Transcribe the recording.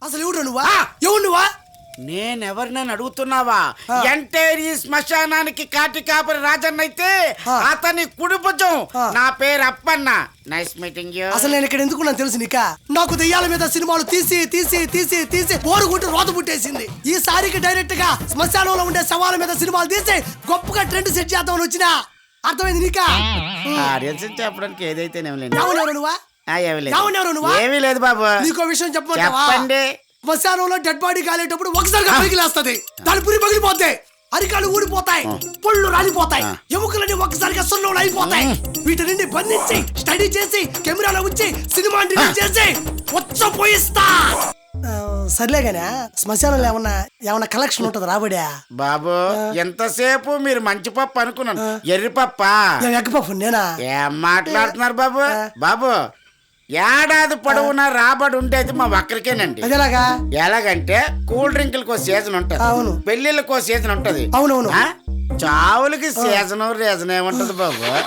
అసలు ఎవడు నువ్వా? ఎవడు నువ్వా? నేనెవరినని అడుగుతున్నావా? ఎంటైర్ ఈ శ్మశానానికి కాటి కాపరి రాజన్న అయితే అతని కుడి భుజం. నా పేరు అప్పన్న. Nice meeting you. అసలు నేను ఇక్కడ ఎందుకున్నాను తెలుసు నీకా? నాకు దెయ్యాల మీద సినిమాలు తీసి తీసి తీసి తీసి బోరుగుంటూ రోత పుట్టేసింది. ఈసారికి డైరెక్ట్ గా శ్మశానంలో ఉండే శవాల మీద సినిమాలు తీసి గొప్పగా ట్రెండ్ సెట్ చేద్దామని వచ్చినా. అర్థమైంది నీకా? ఆడియన్స్ చెప్పడానికి ఏదైతే ఎవరు నువ్వా? ఏమీ లేదు బాబు. నీకో విషయం చెప్పమంటావా? చెప్పండి. శ్మశానంలో డెడ్ బాడీ కాలేటప్పుడు ఒకసారిగా పగిలేస్తది. దాని పురి పగిలిపోతాయి, అరికాలు ఊడిపోతాయి, పళ్ళు రాలిపోతాయి, ఎముకలన్నీ ఒక్కసారిగా సున్నంలో అయిపోతాయి. వీటిని బంధించి స్టడీ చేసి కెమెరాలో ఉంచి సినిమా చేసి పోయిస్తా. సర్లేగానే శ్మశానంలో ఏమన్నా కలెక్షన్ ఉంటది రాబడా? బాబు ఎంతసేపు మీరు మంచి పప్పు అనుకున్నాను. ఎర్రి పప్ప ఎగ్గపప్పు నేనా? ఏం మాట్లాడుతున్నారు బాబు? బాబు ఏడాది పొడవునా రాబడి ఉండేది మా ఒక్కరికేనండి. అదేలాగా? ఎలాగంటే కూల్ డ్రింకులకు సీజన్ ఉంటది, అవును. పెళ్లిళ్ళకు సీజన్ ఉంటది, అవునవును. చావులకి సీజన్ రీజన్ ఏముంటది బాబు?